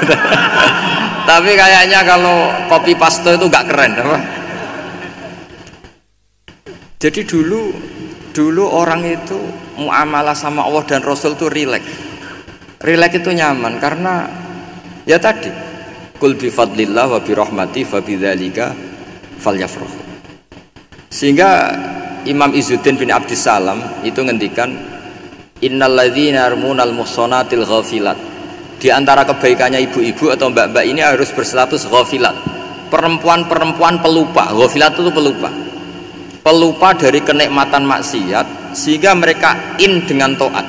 Tapi kayaknya kalau copy paste itu gak keren apa? Jadi dulu orang itu muamalah sama Allah dan Rasul itu rileks. Rileks itu nyaman karena ya tadi kul bi fadlillah wa bi rahmati fa bidzalika falyafrahu. Sehingga Imam Izzuddin bin Abdissalam itu ngendikan innalladzina yarmunal muhsanatil ghafilat. Di antara kebaikannya ibu-ibu atau mbak-mbak ini harus berstatus ghafilat. Perempuan-perempuan pelupa. Ghafilat itu pelupa. Pelupa dari kenikmatan maksiat sehingga mereka in dengan taat.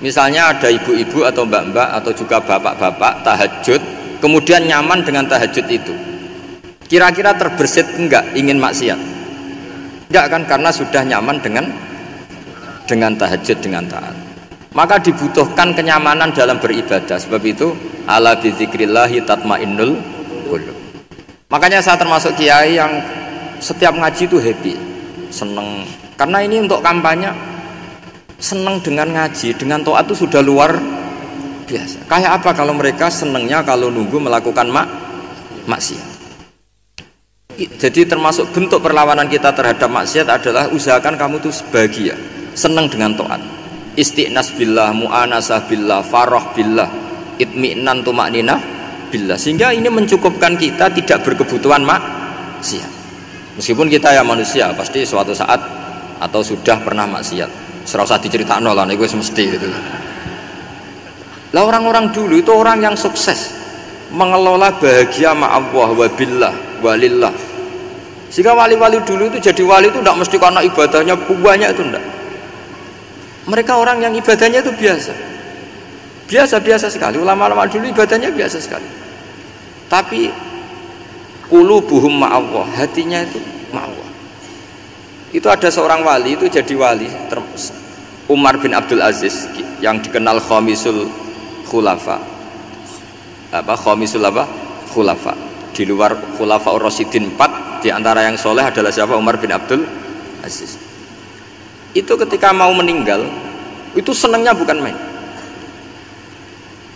Misalnya ada ibu-ibu atau mbak-mbak atau juga bapak-bapak tahajud, kemudian nyaman dengan tahajud itu. Kira-kira terbersit enggak ingin maksiat? Enggak kan, karena sudah nyaman dengan tahajud, dengan taat. Maka dibutuhkan kenyamanan dalam beribadah. Sebab itu ala bidzikrillahi tatmainnul qulub. Makanya saya termasuk kiai yang setiap ngaji itu happy, seneng. Karena ini untuk kampanye, seneng dengan ngaji, dengan taat itu sudah luar biasa. Kayak apa kalau mereka senengnya kalau nunggu melakukan maksiat. Jadi termasuk bentuk perlawanan kita terhadap maksiat adalah usahakan kamu tuh bahagia, seneng dengan taat. Istiqnas billah, mu'anasah billah, farah billah, itmi'nan tumakninah billah. Sehingga ini mencukupkan kita tidak berkebutuhan maksiat. Meskipun kita ya manusia, pasti suatu saat atau sudah pernah maksiat. Serasa diceritakan lah, ini gue semesti gitu. Lah orang-orang dulu itu orang yang sukses mengelola bahagia ma'allah wa billah walillah. Sehingga wali-wali dulu itu jadi wali itu tidak mesti karena ibadahnya banyak, itu enggak. Mereka orang yang ibadahnya itu biasa sekali. Ulama-ulama dulu ibadahnya biasa sekali. Tapi qulubuhum ma'allah, hatinya itu ma'allah. Itu ada seorang wali itu jadi wali, Umar bin Abdul Aziz, yang dikenal khamisul khulafa. Khamisul khulafa. Di luar khulafa ar-rasyidin 4, di antara yang soleh adalah siapa? Umar bin Abdul Aziz. Itu ketika mau meninggal, itu senangnya bukan main.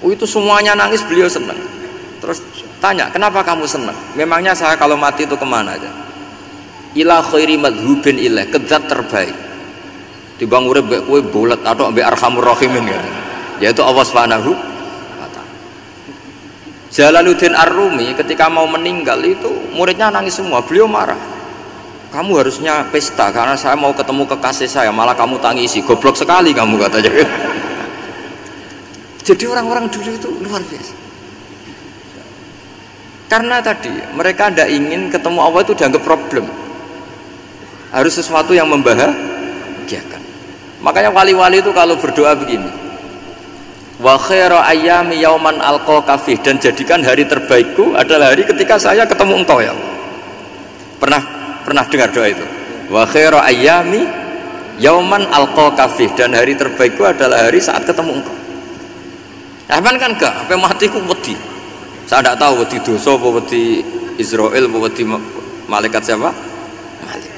Itu semuanya nangis, beliau senang. Terus tanya, kenapa kamu senang? Memangnya saya kalau mati itu kemana aja? Ila khairi madhubin ilah, kezat terbaik. Dibang urip mbek kowe bolet atau mbek arhamur rahimin ya. Yaitu Allah Subhanahu wa taala. Jalaluddin Ar-Rumi ketika mau meninggal itu muridnya nangis semua, beliau marah. Kamu harusnya pesta karena saya mau ketemu kekasih saya, malah kamu tangisi, goblok sekali kamu, katanya. Jadi orang-orang dulu itu luar biasa. Karena tadi mereka tidak ingin ketemu Allah itu dianggap problem, harus sesuatu yang membahagiakan. Makanya wali-wali itu kalau berdoa begini, wa khairu ayyami yauman alqa kafih, dan jadikan hari terbaikku adalah hari ketika saya ketemu engkau ya Allah. Pernah dengar doa itu? Wa khairu ayyami yauman alqa kafih, dan hari terbaikku adalah hari saat ketemu engkau. Nah, kan enggak, sampai mati ku wedi. Saya tidak tahu wedi dosa apa wedi Israel apa wedi malaikat siapa? Malik.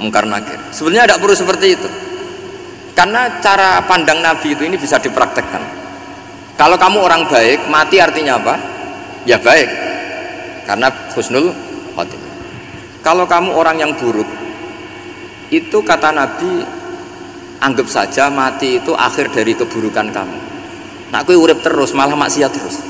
Mungkar nakir. Sebenarnya tidak perlu seperti itu. Karena cara pandang Nabi itu ini bisa dipraktekkan. Kalau kamu orang baik, mati artinya apa? Ya baik. Karena husnul khotimah. Kalau kamu orang yang buruk, itu kata Nabi, anggap saja mati itu akhir dari keburukan kamu. Nah, kowe urip terus malah maksiat terus.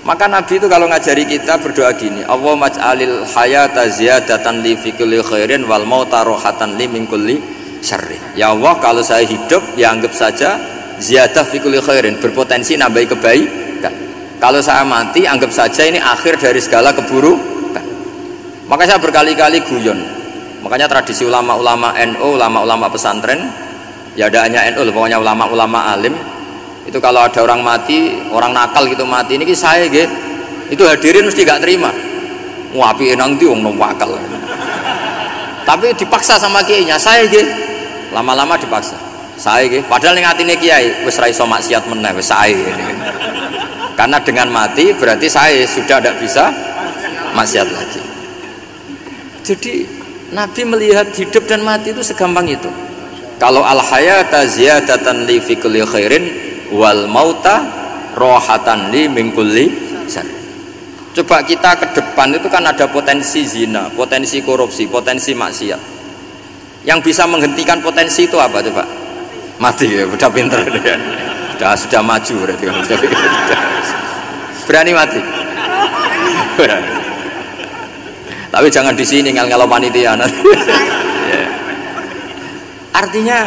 Maka Nabi itu kalau ngajari kita berdoa gini, Allahumma ij'alil hayata ziyadatan li fi kulli khairin wal mauta rohatan li min kulli syarrin. Ya Allah, kalau saya hidup ya anggap saja ziyadah fi kulli khairin, berpotensi nambahi kebaikan. Kalau saya mati anggap saja ini akhir dari segala keburukan. Maka saya berkali-kali guyon. Makanya tradisi ulama-ulama NU, ulama-ulama pesantren, ya ada hanya NU, pokoknya ulama-ulama alim. Itu kalau ada orang mati, orang nakal gitu mati, ini saya gitu, itu hadirin mesti gak terima. Wapi enang di wong wakal. Tapi dipaksa sama kiainya, saya gitu. Lama-lama dipaksa. Saya gitu. Padahal ning atine kiai wis ra iso maksiat meneh, wis saya gitu. Karena dengan mati berarti saya sudah tidak bisa maksiat lagi. Jadi Nabi melihat hidup dan mati itu segampang itu. Kalau al-hayata ziyadatan li fi kulli khairin wal mauta rohatan li min kulli syarr. Coba kita ke depan itu kan ada potensi zina, potensi korupsi, potensi maksiat. Yang bisa menghentikan potensi itu apa coba? Mati ya, udah pinter ya. Sudah maju berarti kan. Berani mati. Berani. Tapi jangan di sini ngel-ngelo panitia. Artinya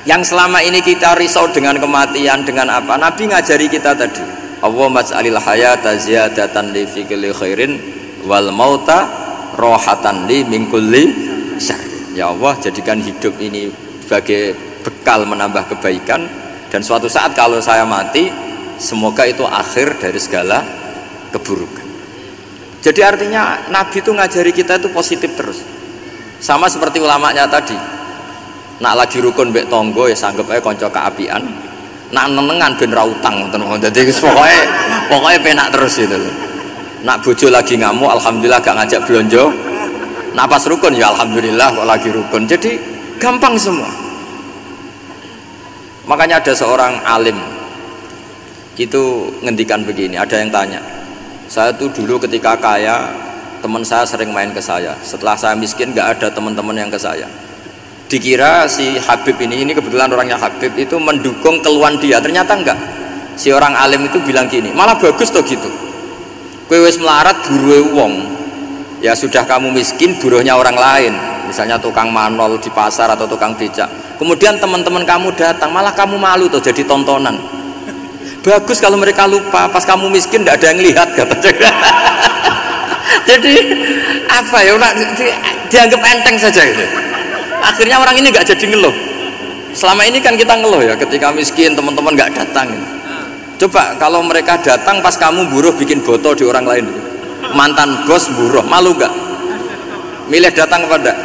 yang selama ini kita risau dengan kematian, dengan apa? Nabi ngajari kita tadi. Allahumma ij'alil hayata ziyadatan li fi kulli khairin wal mauta rohatan li min kulli syarr. Ya Allah, jadikan hidup ini sebagai bekal menambah kebaikan, Dan suatu saat kalau saya mati, semoga itu akhir dari segala keburukan. Jadi artinya Nabi itu ngajari kita itu positif terus. Sama seperti ulamanya tadi. Nak lagi rukun mbek tonggo ya sanggep ae kanca keapian. Nak nenengan ben ra utang ngoten. Dadi pokoke penak terus itu. Nak bojo lagi ngamuk alhamdulillah gak ngajak blonjo. Nak pas rukun ya alhamdulillah kok lagi rukun. Jadi gampang semua. Makanya ada seorang alim itu ngendikan begini, ada yang tanya, saya tuh dulu ketika kaya teman saya sering main ke saya, setelah saya miskin gak ada teman-teman yang ke saya. Dikira si Habib ini kebetulan orangnya Habib itu mendukung keluhan dia, ternyata enggak. Si orang alim itu bilang gini, malah bagus toh gitu, kowe wis melarat buruhe wong, ya sudah kamu miskin buruhnya orang lain, misalnya tukang manol di pasar atau tukang becak. Kemudian teman-teman kamu datang, malah kamu malu tuh jadi tontonan. Bagus kalau mereka lupa, pas kamu miskin tidak ada yang lihat katanya. Jadi apa ya, dianggap enteng saja gitu. Akhirnya orang ini nggak jadi ngeluh. Selama ini kan kita ngeluh ya, ketika miskin teman-teman nggak datang. Coba kalau mereka datang pas kamu buruh bikin foto di orang lain, mantan bos buruh, malu nggak? Milih datang apa enggak?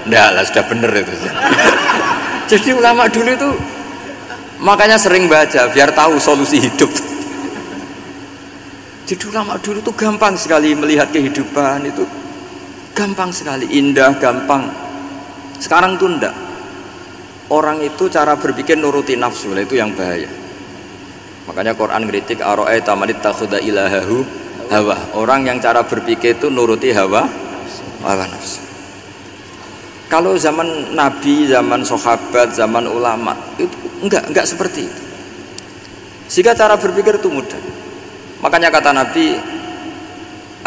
Enggak lah, sudah bener itu. Jadi ulama dulu itu makanya sering baca biar tahu solusi hidup. Jadi ulama dulu itu gampang sekali melihat kehidupan, itu gampang sekali, indah, gampang. Sekarang tuh enggak. Orang itu cara berpikir nuruti nafsu, itu yang bahaya. Makanya Quran kritik ara'aita man ittakhadha ilahahu hawa. Orang yang cara berpikir itu nuruti hawa nafsu. Kalau zaman Nabi, zaman sahabat, zaman ulama itu enggak seperti itu. Sehingga cara berpikir itu mudah. Makanya kata Nabi,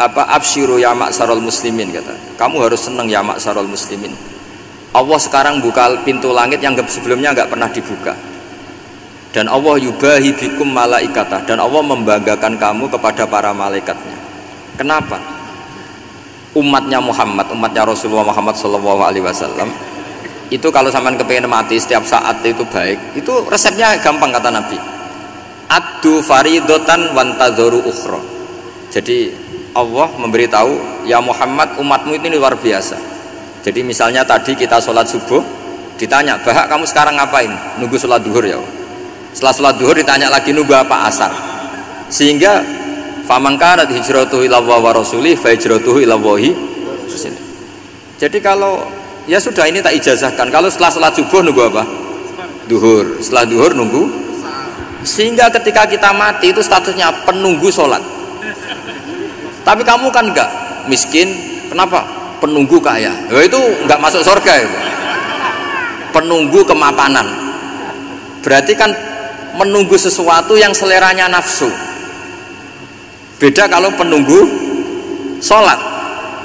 absyiru ya ma'sarul muslimin, kata. Kamu harus senang ya ma'sarul muslimin. Allah sekarang buka pintu langit yang sebelumnya enggak pernah dibuka. Dan Allah yubahi bikum malaikatah, dan Allah membanggakan kamu kepada para malaikatnya. Kenapa? Umatnya Muhammad, umatnya Rasulullah Muhammad SAW itu kalau sampean kepengen mati setiap saat itu baik, itu resepnya gampang kata Nabi, addu faridotan wantadzoru ukhra. Jadi Allah memberitahu, ya Muhammad, umatmu ini luar biasa. Jadi misalnya tadi kita sholat subuh, ditanya, bahak kamu sekarang ngapain? Nunggu sholat duhur ya. Setelah sholat duhur ditanya lagi, nunggu apa? Asar. Sehingga faman kanat hijratuhu ila Allah wa rasulih fa hijratuhu ila Allah. Jadi kalau ya sudah, ini tak ijazahkan, kalau setelah salat subuh nunggu apa? Duhur. Setelah duhur nunggu. Sehingga ketika kita mati itu statusnya penunggu sholat. Tapi kamu kan enggak, miskin, kenapa? Penunggu kaya. Ya itu enggak masuk surga ya. Penunggu kemapanan. Berarti kan menunggu sesuatu yang seleranya nafsu. Beda kalau penunggu sholat,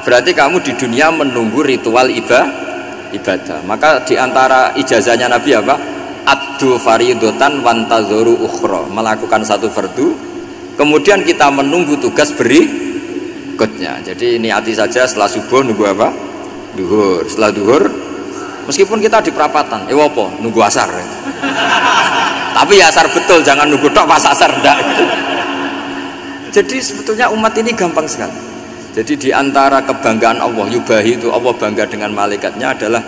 berarti kamu di dunia menunggu ritual ibadah. Maka diantara ijazahnya Nabi apa? Addu faridotan wantadzoru ukhra, melakukan satu fardu, kemudian kita menunggu tugas berikutnya. Jadi niati saja setelah subuh nunggu apa? Duhur. Setelah duhur, meskipun kita di perapatan, apa? Nunggu asar. Tapi ya asar betul, jangan nunggu tok pas asar enggak. Jadi sebetulnya umat ini gampang sekali. Jadi diantara kebanggaan Allah, yubahi itu Allah bangga dengan malaikatnya adalah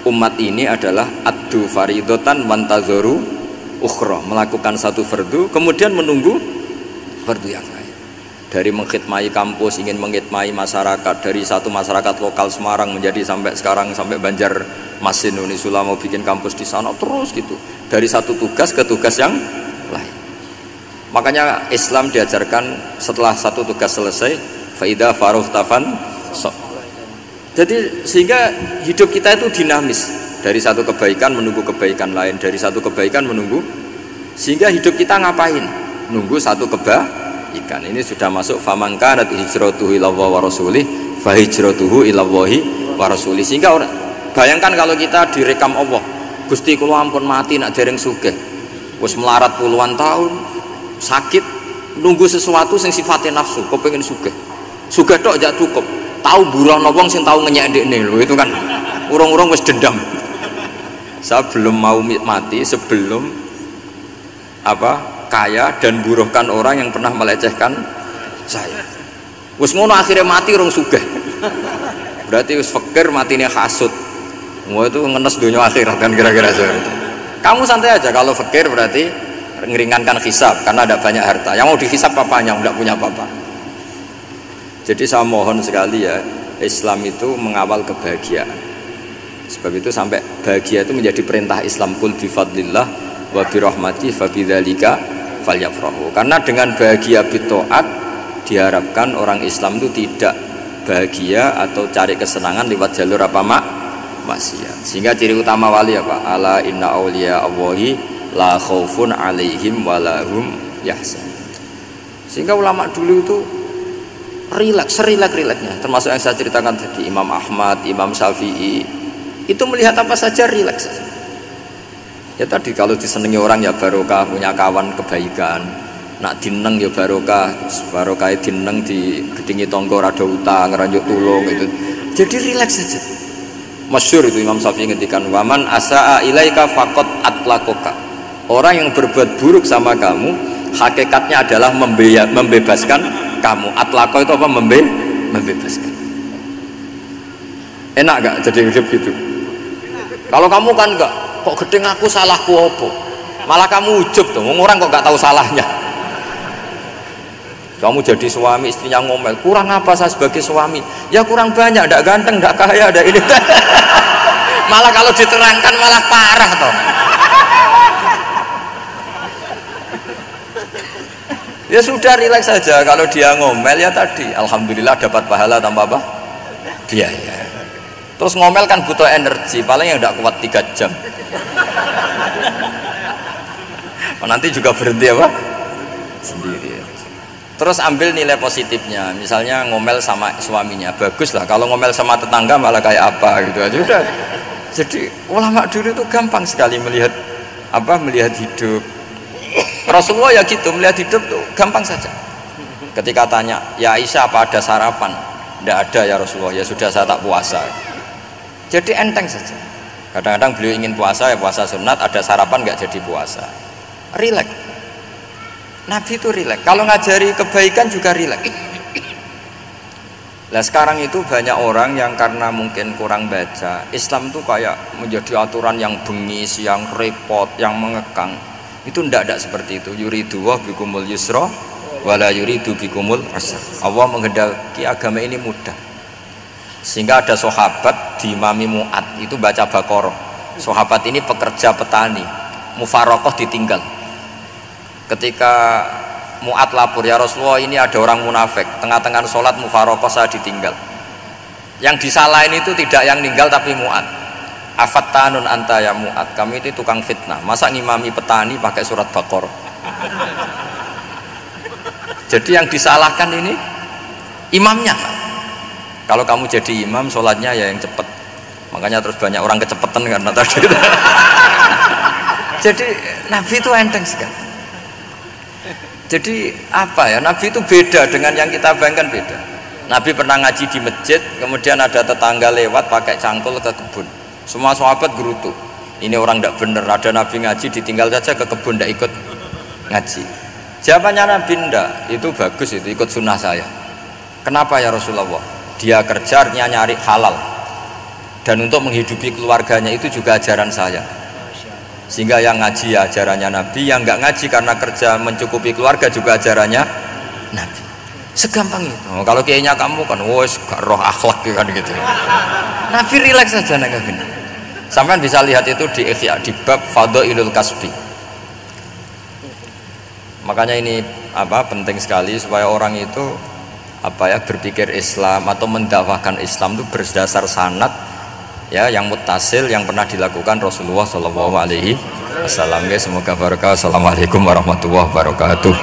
umat ini adalah addu faridotan wantadzoru ukhra, melakukan satu fardu kemudian menunggu fardu yang lain. Dari mengkhidmati kampus, ingin mengkhidmati masyarakat, dari satu masyarakat lokal Semarang menjadi sampai sekarang sampai Banjarmasin, Unisula mau bikin kampus di sana, terus gitu. Dari satu tugas ke tugas yang lain. Makanya Islam diajarkan setelah satu tugas selesai, faida faruh tafan so. Jadi sehingga hidup kita itu dinamis, dari satu kebaikan menunggu kebaikan lain, dari satu kebaikan menunggu, sehingga hidup kita ngapain? Nunggu satu kebaikan. Ini sudah masuk faman kanat hijratuhu ila Allah wa rasulih fa hijratuhu ila Allah wa rasulih. Sehingga bayangkan kalau kita direkam Allah, Gusti kula ampun mati nak dereng sugih, wis melarat puluhan tahun, sakit, nunggu sesuatu sing sifatnya nafsu, kok pengen sugih tok aja cukup, tahu buruh wong sing tahu ngenyek ndekne lho, itu kan urung-urung wis dendam. Saya belum mau mati sebelum kaya dan buruhkan orang yang pernah melecehkan saya. Wis ngono akhirnya mati rong sugih. Berarti wis fakir matine hasud. Wah itu ngenes dunia akhirat kan kira-kira seperti itu. Kamu santai aja kalau fakir berarti meringankan hisab karena ada banyak harta. Yang mau dihisab papanya enggak punya apa-apa. Jadi saya mohon sekali ya, Islam itu mengawal kebahagiaan. Sebab itu sampai bahagia itu menjadi perintah Islam, kul bi fadlillah wa bi rahmati fa bidzalika falyafrahu. Karena dengan bahagia bi taat diharapkan orang Islam itu tidak bahagia atau cari kesenangan lewat jalur maksiat. Sehingga ciri utama wali apa? Ala inna awliya Allahi la khaufun alaihim walahum yahzan. Sehingga ulama dulu itu rileks-rileksnya, termasuk yang saya ceritakan tadi, Imam Ahmad, Imam Syafi'i, itu melihat apa saja rileks. Ya tadi kalau disenangi orang ya barokah, punya kawan kebaikan. Nak dineng ya barokah dineng di gedingi tonggo rada utang, ngeranjuk tulung itu. Jadi rileks saja. Masyhur itu Imam Syafi'i ngendikan, waman asaa ilaika faqad atlakoka. Orang yang berbuat buruk sama kamu hakikatnya adalah membebaskan kamu. Atlako itu apa? Membebaskan. Enak gak jadi hidup gitu? Kalau kamu kan enggak, kok gedeng aku salahku apa? Malah kamu ujub tuh, orang kok gak tahu salahnya. Kamu jadi suami, istrinya ngomel, kurang apa saya sebagai suami? Ya kurang banyak, ndak ganteng, ndak kaya, ndak ini. Malah kalau diterangkan malah parah toh. Ya sudah rileks saja, kalau dia ngomel ya tadi, alhamdulillah dapat pahala tanpa apa? Biaya. Terus ngomel kan butuh energi, paling yang ndak kuat 3 jam. Nanti juga berhenti apa? Sendiri. Terus ambil nilai positifnya, misalnya ngomel sama suaminya, bagus lah. Kalau ngomel sama tetangga malah kayak apa gitu aja udah. Jadi ulama dulu itu gampang sekali melihat hidup. Rasulullah ya gitu, melihat hidup tuh gampang saja. Ketika tanya, ya Aisyah apa ada sarapan? Tidak ada ya Rasulullah, ya sudah saya tak puasa. Jadi enteng saja. Kadang-kadang beliau ingin puasa ya puasa sunat, ada sarapan nggak jadi puasa. Rileks. Nabi itu rileks. Kalau ngajari kebaikan juga rileks. Nah sekarang itu banyak orang yang karena mungkin kurang baca, Islam itu kayak menjadi aturan yang bengis, yang repot, yang mengekang. Itu tidak seperti itu. Yuridu wa bikumul yusra wala yuridu bikumul usra. Allah menghendaki agama ini mudah. Sehingga ada sahabat di Imami Mu'ad itu baca Baqarah. Sahabat ini pekerja petani, mufarokoh ditinggal. Ketika Mu'ad lapor, ya Rasulullah ini ada orang munafik, tengah-tengah sholat mufarokoh saya ditinggal. Yang disalahin itu tidak yang ninggal tapi Mu'ad. Afattanun anta ya Mu'ad, kami itu tukang fitnah, masa ngimami petani pakai surat Baqarah. Jadi yang disalahkan ini imamnya. Kalau kamu jadi imam, sholatnya ya yang cepat. Makanya terus banyak orang kecepatan karena tadi. Jadi Nabi itu enteng sekali. Jadi apa ya, Nabi itu beda dengan yang kita bayangkan, beda. Nabi pernah ngaji di masjid, kemudian ada tetangga lewat pakai cangkul ke kebun. Semua sahabat gerutu, ini orang tidak benar, ada Nabi ngaji ditinggal saja ke kebun, tidak ikut ngaji. Jawabannya Nabi, tidak, itu bagus, itu ikut sunnah saya. Kenapa ya Rasulullah? Dia kerjanya nyari halal, dan untuk menghidupi keluarganya itu juga ajaran saya. Sehingga yang ngaji ya ajarannya Nabi, yang nggak ngaji karena kerja mencukupi keluarga juga ajarannya Nabi. Segampang itu. Kalau kayaknya kamu kan, wes gak roh akhlak kan gitu. Nabi rileks saja Nabi. Sampai bisa lihat itu di Ihya, di bab Fadhailul Kasbi. Makanya ini penting sekali supaya orang itu berpikir Islam atau mendakwahkan Islam itu berdasar sanad ya yang muttasil yang pernah dilakukan Rasulullah SAW. Semoga barokah. Assalamualaikum warahmatullahi wabarakatuh.